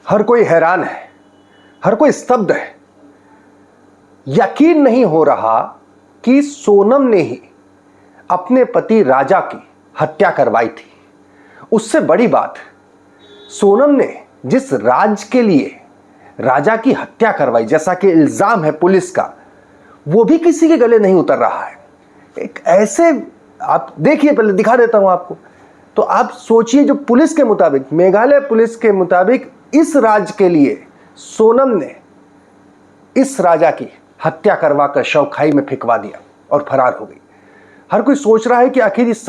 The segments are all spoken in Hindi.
हर कोई हैरान है, हर कोई स्तब्ध है। यकीन नहीं हो रहा कि सोनम ने ही अपने पति राजा की हत्या करवाई थी। उससे बड़ी बात, सोनम ने जिस राज के लिए राजा की हत्या करवाई, जैसा कि इल्जाम है पुलिस का, वो भी किसी के गले नहीं उतर रहा है। एक ऐसे, आप देखिए, पहले दिखा देता हूं आपको, तो आप सोचिए, जो पुलिस के मुताबिक, मेघालय पुलिस के मुताबिक, इस राज के लिए सोनम ने इस राजा की हत्या करवाकर शव खाई में फेंकवा दिया और फरार हो गई। हर कोई सोच रहा है कि आखिर इस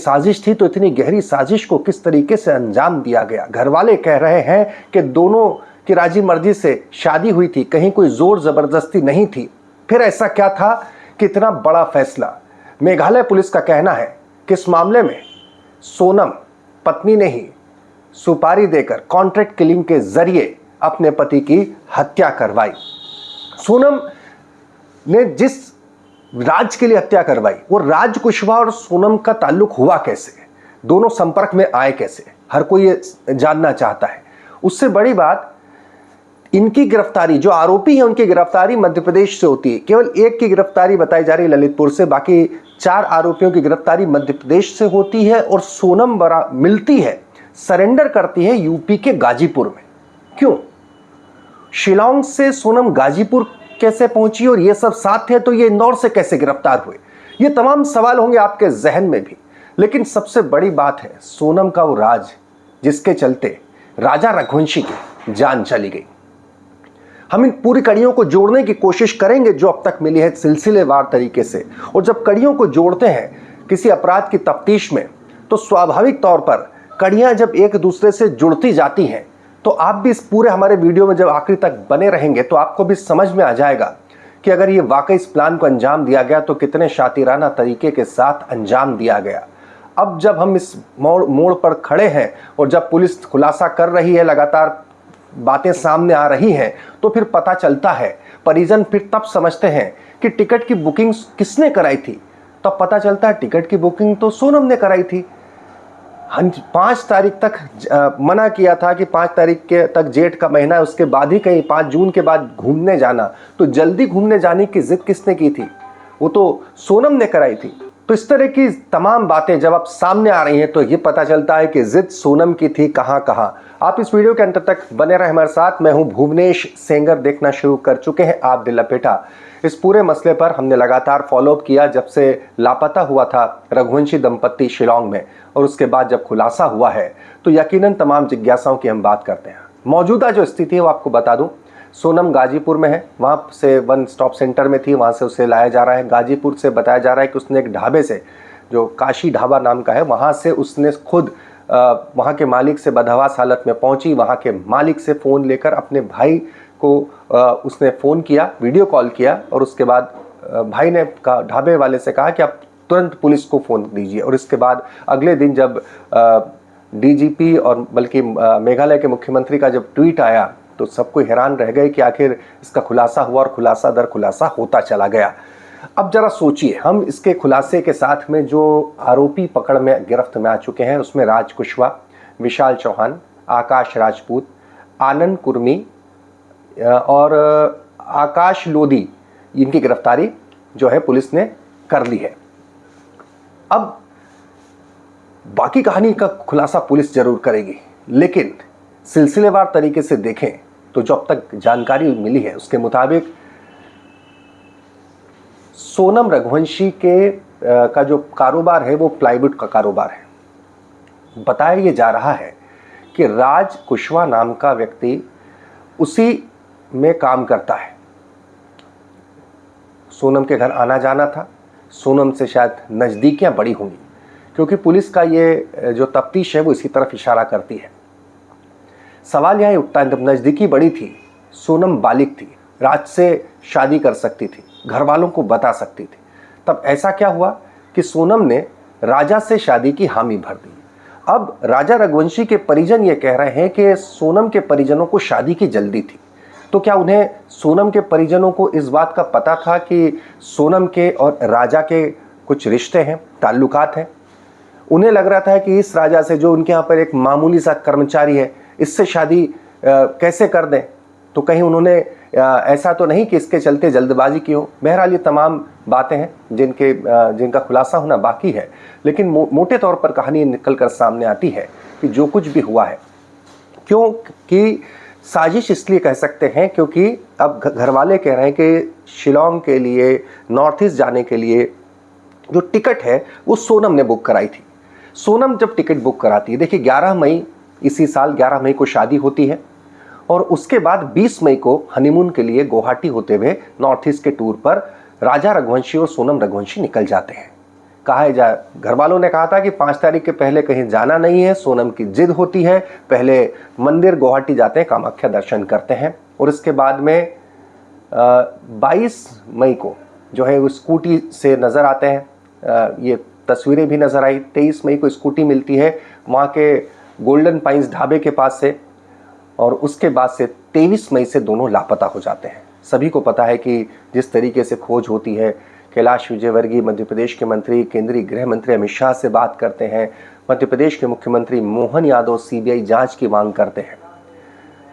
साजिश थी, तो इतनी गहरी साजिश को किस तरीके से अंजाम दिया गया। घर वाले कह रहे हैं कि दोनों की राजी मर्जी से शादी हुई थी, कहीं कोई जोर जबरदस्ती नहीं थी। फिर ऐसा क्या था कि इतना बड़ा फैसला? मेघालय पुलिस का कहना है कि इस मामले में सोनम पत्नी ने ही सुपारी देकर कॉन्ट्रैक्ट किलिंग के जरिए अपने पति की हत्या करवाई। सोनम ने जिस राज के लिए हत्या करवाई, वो राज कुशवाहा और सोनम का ताल्लुक हुआ कैसे, दोनों संपर्क में आए कैसे, हर कोई ये जानना चाहता है। उससे बड़ी बात, इनकी गिरफ्तारी, जो आरोपी है उनकी गिरफ्तारी मध्य प्रदेश से होती है। केवल एक की गिरफ्तारी बताई जा रही है ललितपुर से, बाकी 4 आरोपियों की गिरफ्तारी मध्य प्रदेश से होती है। और सोनम बरा मिलती है, सरेंडर करती है यूपी के गाजीपुर में। क्यों? शिलांग से सोनम गाजीपुर कैसे पहुंची, और ये सब साथ है तो ये इंदौर से कैसे गिरफ्तार हुए? ये तमाम सवाल होंगे आपके जहन में भी। लेकिन सबसे बड़ी बात है सोनम का वो राज, जिसके चलते राजा रघुवंशी की जान चली गई। हम इन पूरी कड़ियों को जोड़ने की कोशिश करेंगे जो अब तक मिली है सिलसिलेवार तरीके से। और जब कड़ियों को जोड़ते हैं किसी अपराध की तफ्तीश में, तो स्वाभाविक तौर पर कड़ियां जब एक दूसरे से जुड़ती जाती हैं, तो आप भी इस पूरे हमारे वीडियो में जब आखिरी तक बने रहेंगे तो आपको भी समझ में आ जाएगा कि अगर ये वाकई इस प्लान को अंजाम दिया गया तो कितने शातिराना तरीके के साथ अंजाम दिया गया। अब जब हम इस मोड़ पर खड़े हैं और जब पुलिस खुलासा कर रही है, लगातार बातें सामने आ रही हैं, तो फिर पता चलता है, परिजन फिर तब समझते हैं कि टिकट की बुकिंग किसने कराई थी। तब पता चलता है टिकट की बुकिंग तो सोनम ने कराई थी। 5 तारीख तक मना किया था कि 5 तारीख के तक, जेठ का महीना है, उसके बाद ही कहीं 5 जून के बाद घूमने जाना। तो जल्दी घूमने जाने की जिद किसने की थी? वो तो सोनम ने कराई थी। तो इस तरह की तमाम बातें जब अब सामने आ रही हैं तो ये पता चलता है कि जिद सोनम की थी कहां कहां। आप इस वीडियो के अंत तक बने रहे हमारे साथ। मैं हूं भुवनेश सेंगर। देखना शुरू कर चुके हैं आप दिल लपेटा। इस पूरे मसले पर हमने लगातार फॉलोअप किया जब से लापता हुआ था रघुवंशी दंपत्ति शिलांग में, और उसके बाद जब खुलासा हुआ है तो यकीनन तमाम जिज्ञासाओं की हम बात करते हैं। मौजूदा जो स्थिति है वो आपको बता दूं, सोनम गाजीपुर में है, वहाँ से 1 स्टॉप सेंटर में थी, वहाँ से उसे लाया जा रहा है। गाजीपुर से बताया जा रहा है कि उसने एक ढाबे से, जो काशी ढाबा नाम का है, वहाँ से उसने खुद वहाँ के मालिक से बदहवास हालत में पहुँची। वहाँ के मालिक से फ़ोन लेकर अपने भाई को उसने फ़ोन किया, वीडियो कॉल किया, और उसके बाद भाई ने ढाबे वाले से कहा कि आप तुरंत पुलिस को फ़ोन दीजिए। और इसके बाद अगले दिन जब डीजीपी और बल्कि मेघालय के मुख्यमंत्री का जब ट्वीट आया तो सब कोई हैरान रह गए कि आखिर इसका खुलासा हुआ, और खुलासा दर खुलासा होता चला गया। अब जरा सोचिए, हम इसके खुलासे के साथ में जो आरोपी पकड़ में गिरफ्त में आ चुके हैं उसमें राज कुशवाहा, विशाल चौहान, आकाश राजपूत, आनंद कुर्मी और आकाश लोधी, इनकी गिरफ्तारी जो है पुलिस ने कर ली है। अब बाकी कहानी का खुलासा पुलिस जरूर करेगी, लेकिन सिलसिलेवार तरीके से देखें तो जो अब तक जानकारी मिली है उसके मुताबिक सोनम रघुवंशी के का जो कारोबार है वो प्लाईवुड का कारोबार है। बताया ये जा रहा है कि राज कुशवाहा नाम का व्यक्ति उसी में काम करता है। सोनम के घर आना जाना था, सोनम से शायद नज़दीकियां बड़ी होंगी, क्योंकि पुलिस का ये जो तफ्तीश है वो इसी तरफ इशारा करती है। सवाल यहाँ उठता है, जब नज़दीकी बड़ी थी, सोनम बालिग थी, राज से शादी कर सकती थी, घर वालों को बता सकती थी, तब ऐसा क्या हुआ कि सोनम ने राजा से शादी की हामी भर दी। अब राजा रघुवंशी के परिजन ये कह रहे हैं कि सोनम के परिजनों को शादी की जल्दी थी। तो क्या उन्हें, सोनम के परिजनों को इस बात का पता था कि सोनम के और राजा के कुछ रिश्ते हैं, ताल्लुकात हैं? उन्हें लग रहा था कि इस राजा से, जो उनके यहाँ पर एक मामूली सा कर्मचारी है, इससे शादी कैसे कर दें, तो कहीं उन्होंने ऐसा तो नहीं कि इसके चलते जल्दबाजी की हो। बहरहाल ये तमाम बातें हैं जिनका खुलासा होना बाकी है, लेकिन मोटे तौर पर कहानी निकल कर सामने आती है कि जो कुछ भी हुआ है, क्योंकि साजिश इसलिए कह सकते हैं क्योंकि अब घर वाले कह रहे हैं कि शिलोंग के लिए, नॉर्थ ईस्ट जाने के लिए जो टिकट है वो सोनम ने बुक कराई थी। सोनम जब टिकट बुक कराती है, देखिए 11 मई इसी साल 11 मई को शादी होती है और उसके बाद 20 मई को हनीमून के लिए गुवाहाटी होते हुए नॉर्थ ईस्ट के टूर पर राजा रघुवंशी और सोनम रघुवंशी निकल जाते हैं। घर वालों ने कहा था कि 5 तारीख के पहले कहीं जाना नहीं है। सोनम की जिद होती है, पहले मंदिर गुवाहाटी जाते हैं, कामाख्या दर्शन करते हैं और इसके बाद में 22 मई को जो है वो स्कूटी से नज़र आते हैं। ये तस्वीरें भी नज़र आई। 23 मई को स्कूटी मिलती है वहाँ के गोल्डन पाइन्स ढाबे के पास से और उसके बाद से 23 मई से दोनों लापता हो जाते हैं। सभी को पता है कि जिस तरीके से खोज होती है, कैलाश विजयवर्गीय मध्य प्रदेश के मंत्री, केंद्रीय गृह मंत्री अमित शाह से बात करते हैं, मध्य प्रदेश के मुख्यमंत्री मोहन यादव सीबीआई जांच की मांग करते हैं,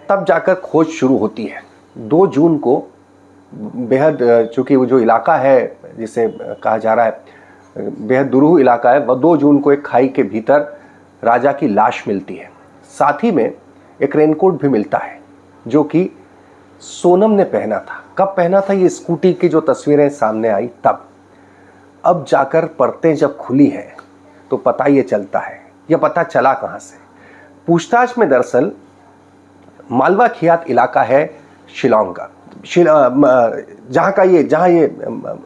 तब जाकर खोज शुरू होती है। 2 जून को बेहद, चूंकि वो जो इलाका है जिसे कहा जा रहा है बेहद दुरूह इलाका है, वह 2 जून को एक खाई के भीतर राजा की लाश मिलती है। साथ ही में एक रेनकोट भी मिलता है जो कि सोनम ने पहना था। कब पहना था? ये स्कूटी की जो तस्वीरें सामने आई तब। अब जाकर परतें जब खुली है तो पता ये चलता है। यह पता चला कहां से? पूछताछ में दरअसल मालवा खियात इलाका है शिलोंग का, जहां ये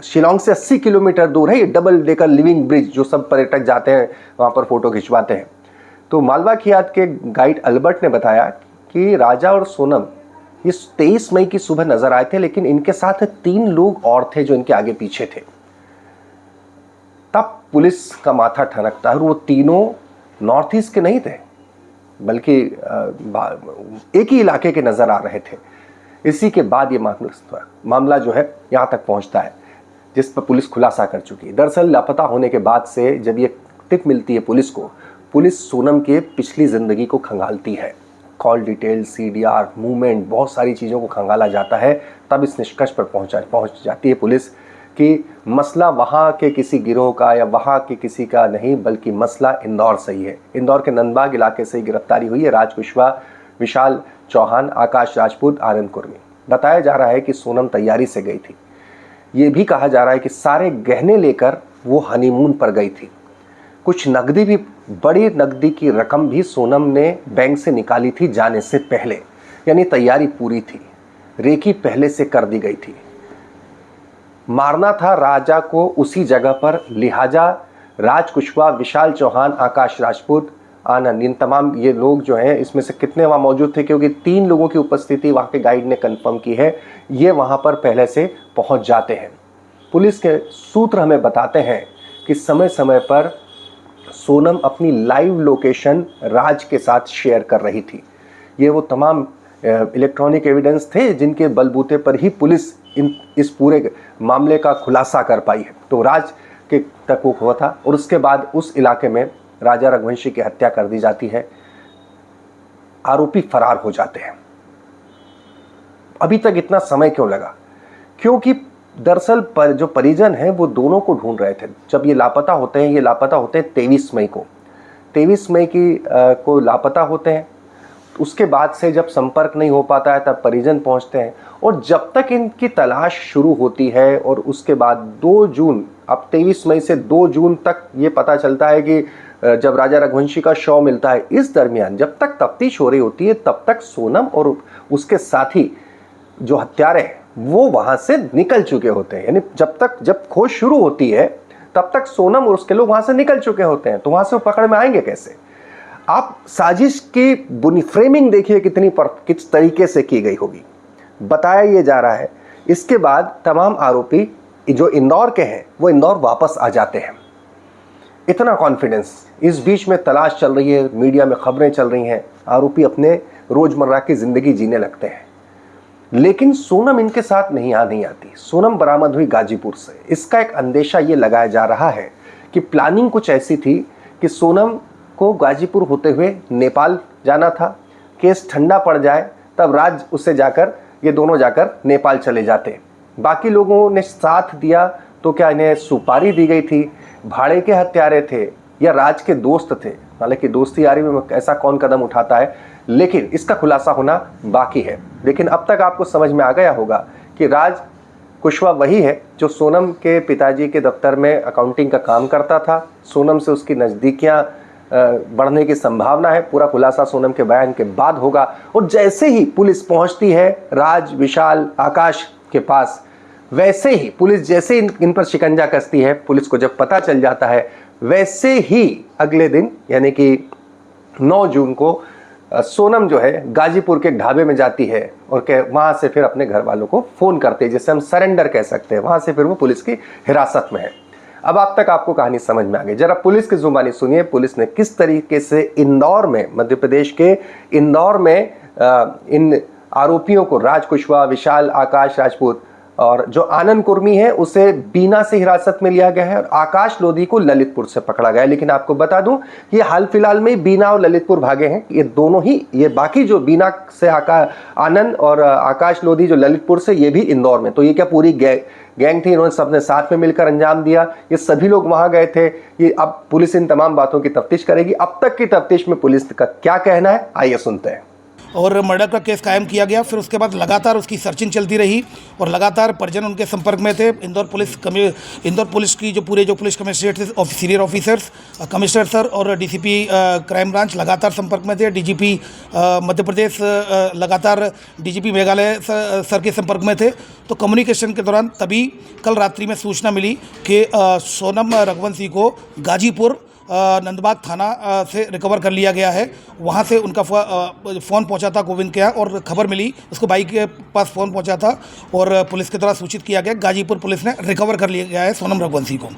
शिलोंग से 80 किलोमीटर दूर है। ये डबल डेकर लिविंग ब्रिज जो सब पर्यटक जाते हैं वहां पर फोटो खिंचवाते हैं। तो मालवा खियात के गाइड अल्बर्ट ने बताया कि राजा और सोनम ये 23 मई की सुबह नजर आए थे, लेकिन इनके साथ 3 लोग और थे जो इनके आगे पीछे थे। तब पुलिस का माथा ठनकता है और वो तीनों नॉर्थ ईस्ट के नहीं थे, बल्कि एक ही इलाके के नजर आ रहे थे। इसी के बाद ये मामला जो है यहाँ तक पहुँचता है, जिस पर पुलिस खुलासा कर चुकी है। दरअसल लापता होने के बाद से जब ये टिप मिलती है पुलिस को, पुलिस सोनम के पिछली ज़िंदगी को खंगालती है। कॉल डिटेल, CDR, मूवमेंट, बहुत सारी चीज़ों को खंगाला जाता है। तब इस निष्कर्ष पर पहुंच जाती है पुलिस कि मसला वहाँ के किसी गिरोह का या वहाँ के किसी का नहीं, बल्कि मसला इंदौर से ही है। इंदौर के नंदबाग इलाके से गिरफ्तारी हुई है राज कुशवाहा, विशाल चौहान, आकाश राजपूत, आनंद कुर्मी। बताया जा रहा है कि सोनम तैयारी से गई थी। ये भी कहा जा रहा है कि सारे गहने लेकर वो हनीमून पर गई थी। कुछ नकदी भी, बड़ी नकदी की रकम भी सोनम ने बैंक से निकाली थी जाने से पहले, यानी तैयारी पूरी थी, रेकी पहले से कर दी गई थी। मारना था राजा को उसी जगह पर, लिहाजा राज कुशवाहा, विशाल चौहान, आकाश राजपूत, आनंद, इन तमाम ये लोग जो हैं, इसमें से कितने वहाँ मौजूद थे, क्योंकि 3 लोगों की उपस्थिति वहाँ के गाइड ने कंफर्म की है, ये वहाँ पर पहले से पहुँच जाते हैं। पुलिस के सूत्र हमें बताते हैं कि समय समय पर सोनम अपनी लाइव लोकेशन राज के साथ शेयर कर रही थी। ये वो तमाम इलेक्ट्रॉनिक एविडेंस थे जिनके बलबूते पर ही पुलिस इस पूरे मामले का खुलासा कर पाई है। तो राज के तक वो हुआ था और उसके बाद उस इलाके में राजा रघुवंशी की हत्या कर दी जाती है। आरोपी फरार हो जाते हैं। अभी तक इतना समय क्यों लगा? क्योंकि दरअसल जो परिजन हैं वो दोनों को ढूंढ रहे थे। जब ये लापता होते हैं 23 मई को, 23 मई को लापता होते हैं। उसके बाद से जब संपर्क नहीं हो पाता है तब परिजन पहुंचते हैं और जब तक इनकी तलाश शुरू होती है और उसके बाद 2 जून, अब 23 मई से 2 जून तक ये पता चलता है कि जब राजा रघुवंशी का शव मिलता है, इस दरमियान जब तक तफ्तीश हो रही होती है तब तक सोनम और उसके साथी जो हत्यारे वो वहां से निकल चुके होते हैं। यानी जब खोज शुरू होती है तब तक सोनम और उसके लोग वहां से निकल चुके होते हैं। तो वहां से वो पकड़ में आएंगे कैसे? आप साजिश की बुनी फ्रेमिंग देखिए किस तरीके से की गई होगी। बताया ये जा रहा है इसके बाद तमाम आरोपी जो इंदौर के हैं वो इंदौर वापस आ जाते हैं। इतना कॉन्फिडेंस। इस बीच में तलाश चल रही है, मीडिया में खबरें चल रही हैं, आरोपी अपने रोजमर्रा की जिंदगी जीने लगते हैं। लेकिन सोनम इनके साथ नहीं आती। सोनम बरामद हुई गाजीपुर से। इसका एक अंदेशा ये लगाया जा रहा है कि प्लानिंग कुछ ऐसी थी कि सोनम को गाजीपुर होते हुए नेपाल जाना था, केस ठंडा पड़ जाए तब राज उससे जाकर ये दोनों जाकर नेपाल चले जाते। बाकी लोगों ने साथ दिया तो क्या इन्हें सुपारी दी गई थी, भाड़े के हत्यारे थे या राज के दोस्त थे? हालांकि दोस्ती यारी में ऐसा कौन कदम उठाता है, लेकिन इसका खुलासा होना बाकी है। लेकिन अब तक आपको समझ में आ गया होगा कि राज कुशवाहा वही है जो सोनम के पिताजी के दफ्तर में अकाउंटिंग का काम करता था। सोनम से उसकी नज़दीकियां बढ़ने की संभावना है। पूरा खुलासा सोनम के बयान के बाद होगा। और जैसे ही पुलिस पहुंचती है राज, विशाल, आकाश के पास, वैसे ही पुलिस जैसे इन पर शिकंजा कसती है, पुलिस को जब पता चल जाता है, वैसे ही अगले दिन यानी कि 9 जून को सोनम जो है गाजीपुर के ढाबे में जाती है और वहां से फिर अपने घर वालों को फोन करते हैं, जिसे हम सरेंडर कह सकते हैं। वहां से फिर वो पुलिस की हिरासत में है। अब आप तक आपको कहानी समझ में आ गई। जरा पुलिस की जुबानी सुनिए, पुलिस ने किस तरीके से इंदौर में, मध्य प्रदेश के इंदौर में इन आरोपियों को, राज कुशवाहा, विशाल, आकाश राजपूत और जो आनंद कुर्मी है उसे बीना से हिरासत में लिया गया है और आकाश लोधी को ललितपुर से पकड़ा गया है। लेकिन आपको बता दूं कि ये हाल फिलहाल में बीना और ललितपुर भागे हैं। ये दोनों ही, ये बाकी जो बीना से आनंद और आकाश लोधी जो ललितपुर से, ये भी इंदौर में। तो ये क्या पूरी गैंग थी, इन्होंने सबने साथ में मिलकर अंजाम दिया। ये सभी लोग वहां गए थे। ये अब पुलिस इन तमाम बातों की तफ्तीश करेगी। अब तक की तफ्तीश में पुलिस का क्या कहना है, आइए सुनते हैं। और मर्डर का केस कायम किया गया। फिर उसके बाद लगातार उसकी सर्चिंग चलती रही और लगातार परिजन उनके संपर्क में थे। इंदौर पुलिस की जो पुलिस कमिश्नरेट थे, सीनियर ऑफिसर्स, कमिश्नर सर और डीसीपी क्राइम ब्रांच लगातार संपर्क में थे। डीजीपी मध्य प्रदेश लगातार डीजीपी मेघालय सर के संपर्क में थे। तो कम्युनिकेशन के दौरान तभी कल रात्रि में सूचना मिली कि सोनम रघुवंशी को गाजीपुर नंदबाग थाना से रिकवर कर लिया गया है। वहाँ से उनका फ़ोन पहुँचा था गोविंद के यहाँ और खबर मिली, उसको बाइक के पास फ़ोन पहुँचा था और पुलिस के द्वारा सूचित किया गया। गाजीपुर पुलिस ने रिकवर कर लिया गया है सोनम रघुवंशी को।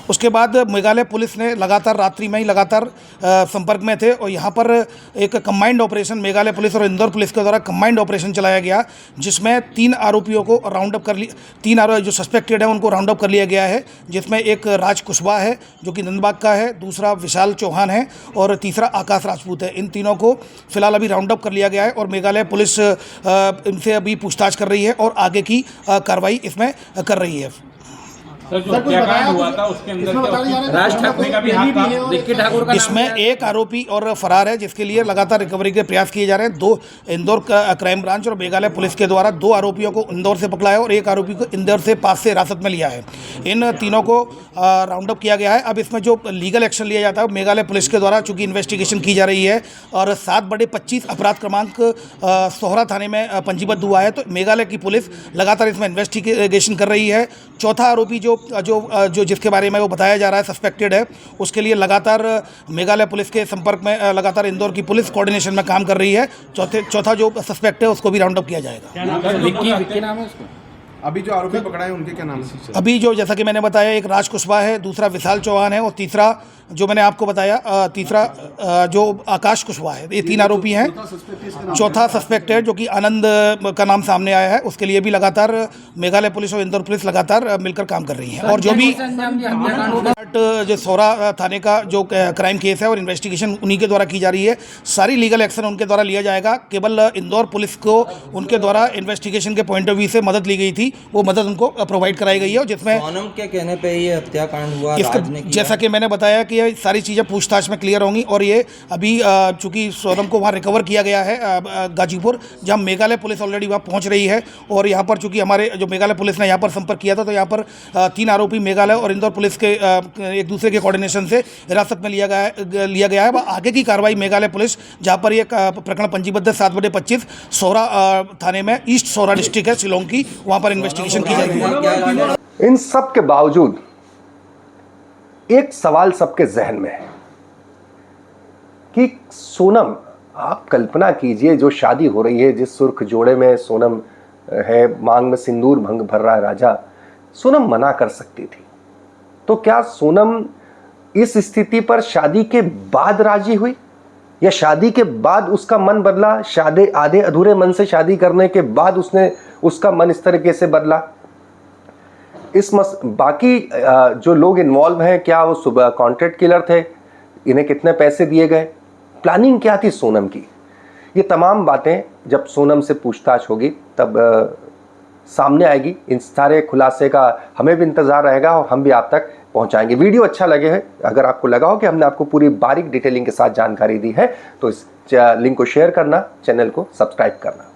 उसके बाद मेघालय पुलिस ने लगातार रात्रि में ही लगातार संपर्क में थे और यहाँ पर एक कंबाइंड ऑपरेशन मेघालय पुलिस और इंदौर पुलिस के द्वारा कंबाइंड ऑपरेशन चलाया गया, जिसमें 3 आरोपियों को राउंड अप कर लिया। 3 आरोपी जो सस्पेक्टेड है उनको राउंड अप कर लिया गया है, जिसमें एक राज कुशवाहा है जो कि नंदबाग का है, दूसरा विशाल चौहान है और तीसरा आकाश राजपूत है। इन तीनों को फिलहाल अभी राउंड अप कर लिया गया है और मेघालय पुलिस इनसे अभी पूछताछ कर रही है और आगे की कार्रवाई इसमें कर रही है। सर, जो हत्याकांड हुआ था उसके अंदर राज ठाकरे का भी हाथ था। डिक्की ठाकुर का इसमें एक आरोपी और फरार है, जिसके लिए लगातार रिकवरी के प्रयास किए जा रहे हैं। 2 इंदौर क्राइम ब्रांच और मेघालय पुलिस के द्वारा 2 आरोपियों को इंदौर से पकड़ा है और एक आरोपी को इंदौर से पास से हिरासत में लिया है। इन तीनों को राउंड अप किया गया है। अब इसमें जो लीगल एक्शन लिया जाता है मेघालय पुलिस के द्वारा, चूंकि इन्वेस्टिगेशन की जा रही है और 7/25 अपराध क्रमांक सोहरा थाने में पंजीबद्ध हुआ है, तो मेघालय की पुलिस लगातार इसमें इन्वेस्टिगेशन कर रही है। चौथा आरोपी जो जिसके बारे में वो बताया जा रहा है सस्पेक्टेड है, उसके लिए लगातार मेघालय पुलिस के संपर्क में लगातार इंदौर की पुलिस कोऑर्डिनेशन में काम कर रही है। चौथा जो सस्पेक्ट है उसको भी राउंड अप किया जाएगा। विक्की नाम है उसको। अभी जो आरोपी पकड़ा है उनके क्या नाम है? अभी जो, जैसा कि मैंने बताया, एक राज कुशवाहा है, दूसरा विशाल चौहान है और तीसरा जो मैंने आपको बताया तीसरा जो आकाश कुशवाहा है। ये 3 आरोपी हैं। चौथा सस्पेक्टेड जो कि आनंद का नाम सामने आया है, उसके लिए भी लगातार मेघालय पुलिस और इंदौर पुलिस लगातार मिलकर काम कर रही है। और जो भी जो सोहरा थाने का जो क्राइम केस है और इन्वेस्टिगेशन उन्हीं के द्वारा की जा रही है। सारी लीगल एक्शन उनके द्वारा लिया जाएगा। केवल इंदौर पुलिस को उनके द्वारा इन्वेस्टिगेशन के पॉइंट ऑफ व्यू से मदद ली गई थी, वो मदद उनको प्रोवाइड कराई गई है। जिसमें सोनम के कहने पे ये हत्याकांड हुआ, जैसा कि मैंने बताया कि ये सारी चीज़ें पूछताछ में क्लियर होंगी। और ये अभी चूंकि सोनम को वहाँ रिकवर किया गया है गाजीपुर, जहाँ मेघालय पुलिस ऑलरेडी वहाँ पहुँच रही है। और यहाँ पर चूंकि हमारे जो मेघालय पुलिस ने यहाँ पर संपर्क किया था, तो यहाँ पर 3 आरोपी मेघालय और इंदौर पुलिस के एक दूसरे के कोऑर्डिनेशन से हिरासत में लिया गया है। आगे की कार्रवाई मेघालय पुलिस, जहाँ पर यह प्रकरण पंजीबद्ध है 7/25 सोहरा थाने में, ईस्ट सोहरा डिस्ट्रिक्ट है शिलोंग की, वहाँ पर इन्वेस्टिगेशन की जाएगी। इन सब के बावजूद एक सवाल सबके जहन में है कि सोनम, आप कल्पना कीजिए जो शादी हो रही है, जिस सुर्ख जोड़े में सोनम है, मांग में सिंदूर भंग भर रहा है राजा, सोनम मना कर सकती थी। तो क्या सोनम इस स्थिति पर शादी के बाद राजी हुई या शादी के बाद उसका मन बदला? शादी आधे अधूरे मन से शादी करने के बाद उसका मन इस तरीके से बदला? बाकी जो लोग इन्वॉल्व हैं, क्या वो सुबह कॉन्ट्रैक्ट किलर थे? इन्हें कितने पैसे दिए गए? प्लानिंग क्या थी सोनम की? ये तमाम बातें जब सोनम से पूछताछ होगी तब सामने आएगी। इन सारे खुलासे का हमें भी इंतज़ार रहेगा और हम भी आप तक पहुंचाएंगे। वीडियो अच्छा लगे है, अगर आपको लगा हो कि हमने आपको पूरी बारीक डिटेलिंग के साथ जानकारी दी है तो इस लिंक को शेयर करना, चैनल को सब्सक्राइब करना।